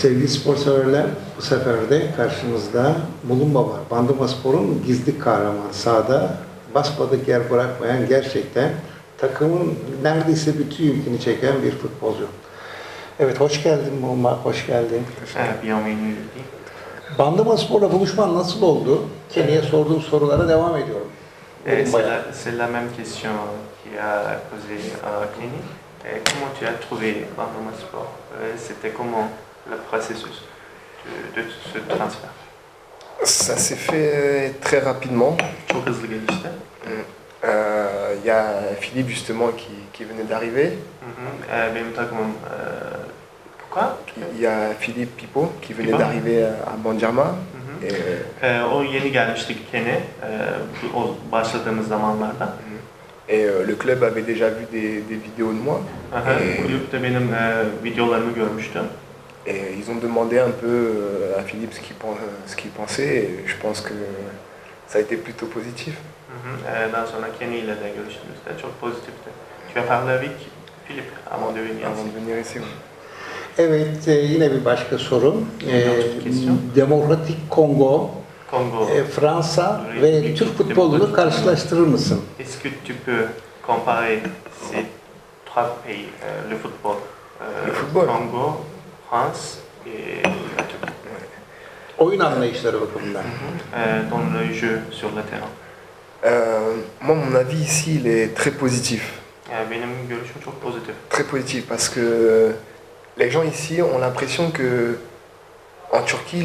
Sevgili spor severler, bu sefer de karşımızda Mulumba var. Bandırmaspor'un gizli kahramanı, sahada basmadık yer bırakmayan, gerçekten takımın neredeyse bütün yükünü çeken bir futbolcu. Evet, hoş geldin Mulumba, hoş geldin. Bienvenue. Bandırmaspor'la buluşman nasıl oldu? Kenny'ye sorduğum sorulara devam ediyorum. C'est la même question qui a posé à Kenny. Comment tu as trouvé Bandama Sport? C'était comment le processus de ce transfert? Ça s'est fait très rapidement. Çok hızlı gelişti. Il y a Philippe justement qui venait d'arriver. Benim takımım pourquoi? Il y a Philippe Pipo qui venait d'arriver à Bandjarma. O yeni gelmişti Kenny o başladığımız zamanlarda. Et le club avait déjà vu des vidéos de moi. Kulüp de benim videolarımı görmüştü. Et ils ont demandé un peu à Philippe ce qu'il pensait. Et je pense que ça a été plutôt positif. Daha sonra Kenny ile de görüştüğümüzde çok pozitifti. Tu as parlé avec Philippe avant de venir Avant de venir ici. Oui. Evet, yine bir başka sorum. Demokratik Kongo, Fransa ve Türk futbolunu karşılaştırır mısın? Est-ce que tu peux comparer ces trois pays, le football, Congo, France et la Turquie? Oyun anlayışları bakımından. Dans le jeu sur le terrain. Moi, mon avis ici, il est très positif. Benim görüşüm çok pozitif. Très positif parce que les gens ici ont l'impression que en Turquie,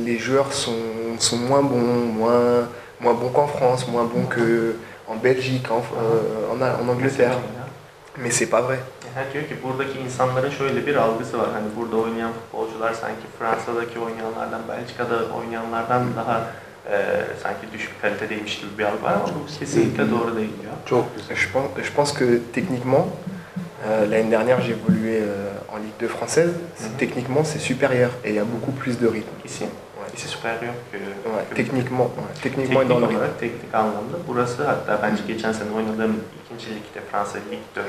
les joueurs sont moins bons qu'en France, moins bons qu'en Belgique, en Angleterre. Mais c'est pas vrai. Diyor ki buradaki insanların şöyle bir algısı var. Hani burada oynayan futbolcular sanki Fransa'daki oynayanlardan, Belçika'da oynayanlardan daha sanki düşük kalitedeymiş gibi bir algı var ama bu kesinlikle doğru değil diyor. Çok güzel. Je pense que techniquement, l'année dernière j'ai évolué en Ligue 2 française. Techniquement c'est supérieur et il y a beaucoup plus de rythme. Ici, ici supérieur que techniquement et dans le rythme. Teknik anlamda burası hatta bence geçen sene oynadığım ikinci ligde Fransa Ligue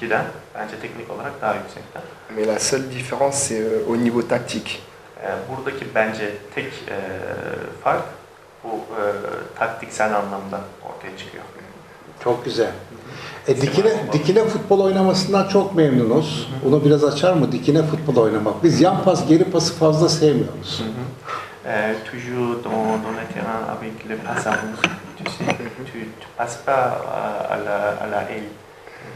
2'den bence teknik olarak daha yüksekte. Mais la seule différence c'est au niveau tactique. Buradaki bence tek fark bu taktiksel anlamda ortaya çıkıyor. Çok güzel. Dikine futbol oynamasından çok memnunuz. Onu biraz açar mı? Dikine futbol oynamak. Biz yan pas, geri pası fazla sevmiyoruz. Tu joues dans le terrain avec le passe avant. Tu sais, tu passes pas à la aile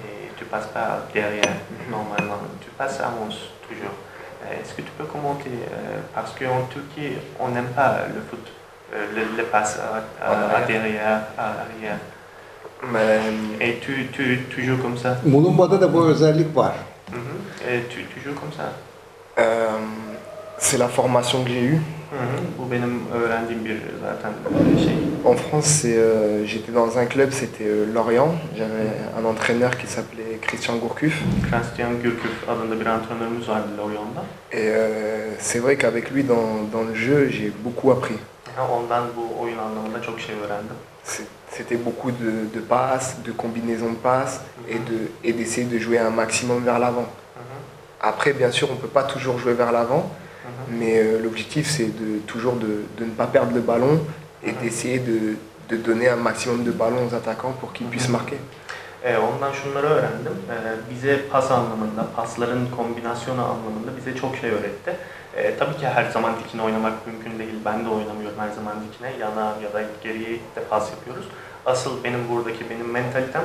et tu passes pas derrière normalement. Tu passes avant toujours. Est-ce que tu peux commenter parce qu'en Turquie on n'aime pas le foot, les passes à derrière, à arrière. Et tu joues comme ça. Mulumba'da da bu özellik var. Et tu joues comme ça. C'est la formation que j'ai eue. Bu benim öğrendiğim bir zaten şey. En France, j'étais dans un club, c'était Lorient. J'avais un entraîneur qui s'appelait Christian Gourcuff. Christian Gourcuff adında bir antrenörümüz vardı Lorient'da. Et c'est vrai qu'avec lui dans le jeu, j'ai beaucoup appris. Ondan bu oyun anlamında çok şey öğrendim. C'était beaucoup de passes, de combinaisons de passes et d'essayer de jouer un maximum vers l'avant. Après, bien sûr, on ne peut pas toujours jouer vers l'avant, mais l'objectif, c'est toujours de ne pas perdre le ballon et d'essayer de donner un maximum de ballons aux attaquants pour qu'ils puissent marquer. Ondan şunları öğrendim. Bize pas anlamında, pasların kombinasyonu anlamında bize çok şey öğretti. Tabii ki her zaman dikine oynamak mümkün değil. Ben de oynamıyorum her zaman dikine. Yana ya da geriye de pas yapıyoruz. Asıl benim mentalitem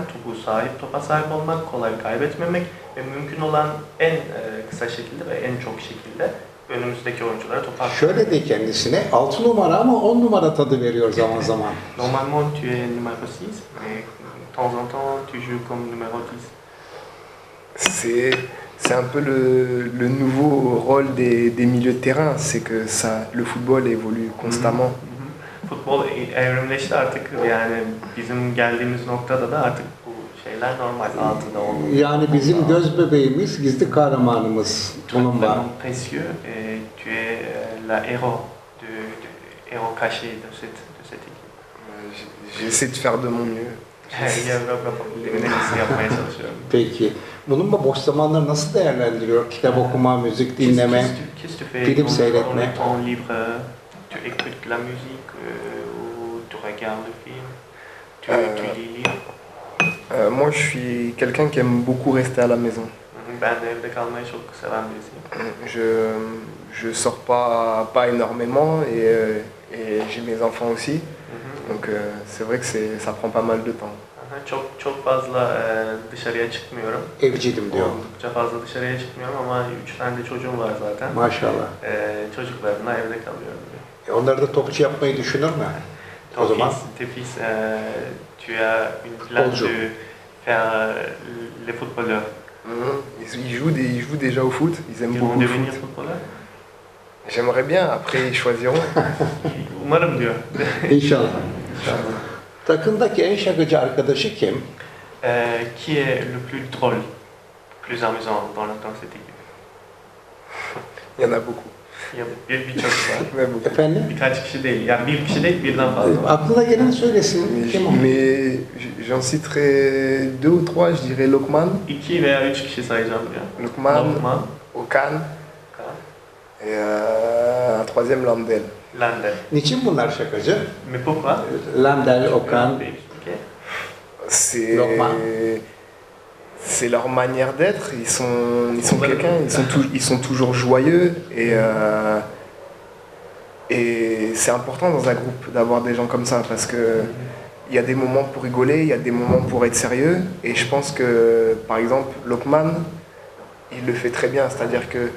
topa sahip olmak, kolay kaybetmemek ve mümkün olan en kısa şekilde ve en çok şekilde önümüzdeki oyunculara topu atmak. Şöyle de kendisine 6 numara ama 10 numara tadı veriyor zaman zaman. Normalement tu es numéro 6, mais de temps en temps tu joues comme numéro 10. C'est un peu le nouveau rôle des milieux de terrain, c'est que le football évolue constamment. Futbol evrimleşti artık, yani bizim geldiğimiz noktada da artık bu şeyler normal, altında olmalı. Yani bizim göz bebeğimiz, gizli kahramanımız Mulumba. Précieux et tu es la héros héros caché de cette équipe. J'essaie de faire de mon mieux. Yapabildiğimin en iyisini yapmaya çalışıyorum. Peki. Bulunma boş zamanları nasıl değerlendiriyor? Kitap okuma, müzik dinleme, Qu'est-ce que tu fais film dans seyretme. le temps libre? Tu écoutes de la musique ou tu regardes le film? Tu lis livres? Moi, je suis quelqu'un qui aime beaucoup rester à la maison. Ben de evde kalmayı çok seven birisiyim. Je sors pas énormément et j'ai mes enfants aussi. Donc c'est vrai que ça prend pas mal de temps. Çok fazla dışarıya çıkmıyorum. Evciydim diyor. Oldukça fazla dışarıya çıkmıyorum ama 3 tane de çocuğum var zaten. Maşallah. Çocuklarımla evde kalıyorum diyor. Onlar da topçu yapmayı düşünür mü? O zaman Tes fils, tu as une plan Futbolcu. de faire les footballeurs. Ils jouent déjà au foot, ils aiment Ils beaucoup vont le devenir foot. footballeur. J'aimerais bien, après ils choisiront. Umarım diyor. inşallah. Takımdaki en şakacı arkadaşı kim? Qui est le plus drôle, plus amusant dans cette équipe? Il y en a beaucoup. Ya birçok var. Il y en a beaucoup. Efendim? Birkaç kişi değil. Yani bir kişi değil birden fazla var. Aklına geleni söylesin. Mais, Kim o? mais j'en citerai deux ou trois, je dirais Lokman, 2 veya 3 kişi sayacağım diyor. Lokman, Lokman, Okan et un troisième Landel. Lande. Niçin bunlar şakacı? Mais pourquoi? Lamdel, Okan, Ok. C'est Lokman. c'est leur manière d'être. Ils sont quelqu'un. Ils sont toujours joyeux et c'est important dans un groupe d'avoir des gens comme ça parce que il y a des moments pour rigoler, il y a des moments pour être sérieux et je pense que par exemple Lokman, il le fait très bien, c'est-à-dire que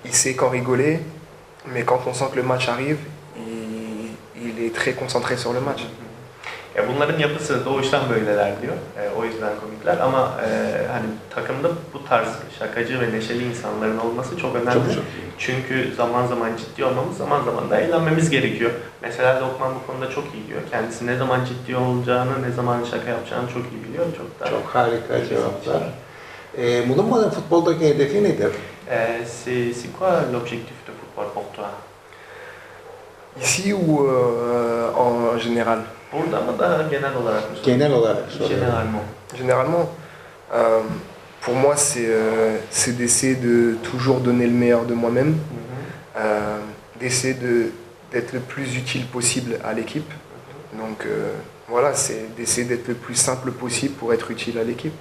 il sait quand rigoler, mais quand on sent que le match arrive, il est très concentré sur le match. Ya bunların yapısı doğuştan böyleler diyor. O yüzden komikler ama hani takımda bu tarz şakacı ve neşeli insanların olması çok önemli. Çok. Çünkü zaman zaman ciddi olmamız, zaman zaman da eğlenmemiz gerekiyor. Mesela Lokman bu konuda çok iyi diyor. Kendisi ne zaman ciddi olacağını, ne zaman şaka yapacağını çok iyi biliyor. Çok harika cevaplar. Bulunmadan futboldaki hedefi nedir? C'est quoi l'objectif de football pour toi? Ici ou en général? Burada mı da genel olarak mı? Genel olarak soruyorum. Généralement. Généralement, pour moi, c'est d'essayer de toujours donner le meilleur de moi-même, d'essayer d'être le plus utile possible à l'équipe. Donc voilà, c'est d'essayer d'être le plus simple possible pour être utile à l'équipe.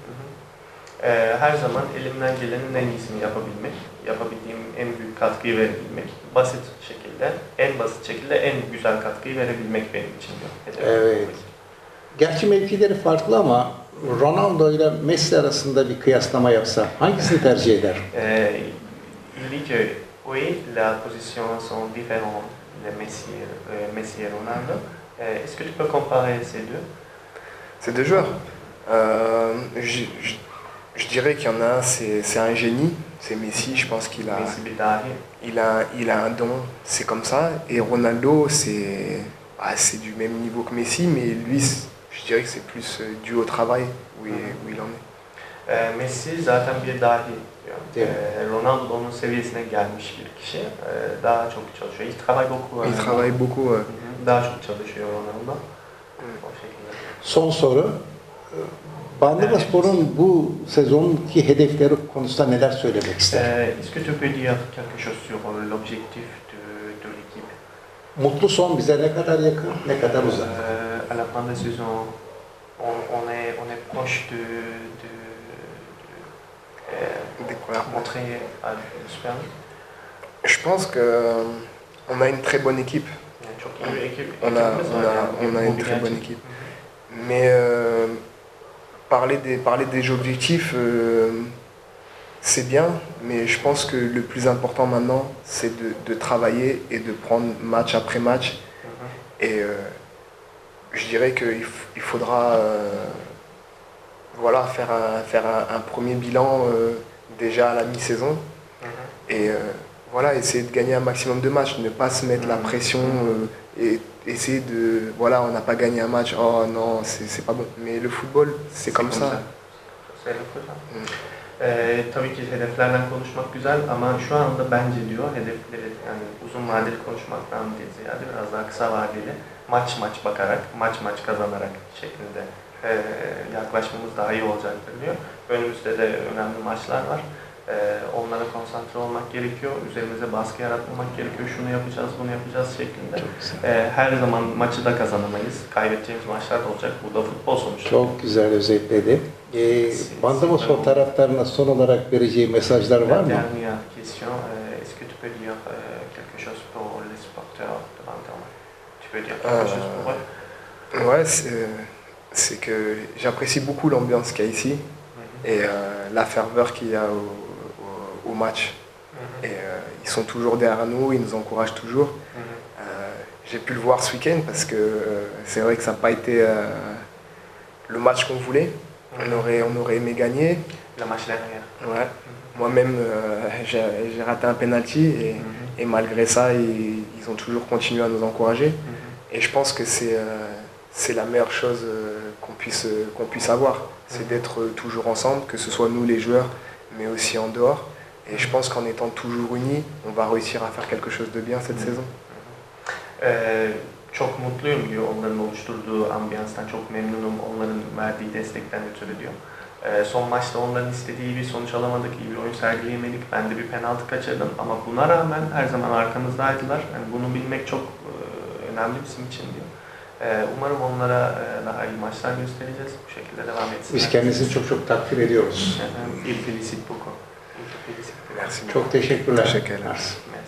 Her zaman elimden gelenin en iyisini yapabilmek, yapabildiğim en büyük katkıyı verebilmek, basit şekilde, en basit şekilde en güzel katkıyı verebilmek benim için diyor. Evet. Gerçi mevkileri farklı ama Ronaldo ile Messi arasında bir kıyaslama yapsa hangisini tercih eder? Il dit que oui, la position sont différentes, Messi et Ronaldo. Est-ce que tu peux comparer ces deux? Ces deux joueurs, je dirais qu'il y en a un, c'est un génie, c'est Messi, je pense qu'il a, Messi bir dahi. il a un don, c'est comme ça. Et Ronaldo, c'est du même niveau que Messi, mais lui, je dirais que c'est plus dû au travail où il en est. Messi zaten bir dahi diyor. Değil mi? Ronaldo onun seviyesine gelmiş bir kişi. Daha çok çalışıyor. Il travaille beaucoup. Il travaille beaucoup. Daha çok çalışıyor Ronaldo. O şekilde. Son soru. Bandırmaspor'un bu sezonki hedefleri konusunda neler söylemek ister? Est-ce que tu peux dire quelque chose sur l'objectif de l'équipe? Mutlu son bize ne kadar yakın, ne kadar uzak? À la fin de la saison, on est proche de montrer à une Super League. Je pense qu'on a une très bonne équipe. Yani çok iyi bir ekip. On a une très bonne équipe. Mais parler des objectifs, c'est bien, mais je pense que le plus important maintenant, c'est de travailler et de prendre match après match. Et je dirais qu'il faudra voilà, faire un premier bilan déjà à la mi-saison. Et voilà, essayer de gagner un maximum de matchs, ne pas se mettre la pression et essayer de... Voilà, on n'a pas gagné un match, oh non, c'est pas bon. Mais le football, c'est comme ça. Tabii ki hedeflerden konuşmak güzel ama şu anda bence diyor hedefleri yani uzun vadeli konuşmaktan ziyade biraz daha kısa vadeli maç bakarak, maç kazanarak şeklinde yaklaşmamız daha iyi olacaktır diyor. Önümüzde de önemli maçlar var. Onlara konsantre olmak gerekiyor. Üzerimize baskı yaratmamak gerekiyor. Şunu yapacağız, bunu yapacağız şeklinde. Her zaman maçı da kazanamayız. Kaybedeceğimiz maçlar da olacak. Bu da futbol sonuçta. Çok güzel özetledi. Bandırmaspor taraftarına son olarak vereceği mesajlar var mı? Dernière question. Est-ce que tu peux dire quelque chose pour les supporters de Bandırma? Tu peux dire quelque chose pour eux? Ouais, c'est que j'apprécie beaucoup l'ambiance qu'il y a ici et la ferveur qu'il y a au match. Et ils sont toujours derrière nous, ils nous encouragent toujours. J'ai pu le voir ce week-end parce que c'est vrai que ça n'a pas été le match qu'on voulait. On aurait aimé gagner. Le match dernier. Ouais. Moi-même, j'ai raté un penalty et malgré ça, ils ont toujours continué à nous encourager. Et je pense que c'est la meilleure chose qu'on puisse avoir. C'est d'être toujours ensemble, que ce soit nous les joueurs, mais aussi en dehors. Et je pense qu'en étant toujours unis, on va réussir à faire quelque chose de bien cette saison. Çok mutluyum diyor, onların oluşturduğu ambiyanstan çok memnunum, onların verdiği destekten ötürü diyor. Son maçta onların istediği bir sonuç alamadık, iyi bir oyun sergileyemedik, ben de bir penaltı kaçırdım ama buna rağmen her zaman arkamızdaydılar. Yani bunu bilmek çok önemli bizim için diyor. Umarım onlara daha iyi maçlar göstereceğiz, bu şekilde devam etsinler. Biz kendisini çok çok takdir ediyoruz. Il félicite beaucoup. Merci. Çok teşekkürler. Teşekkürler.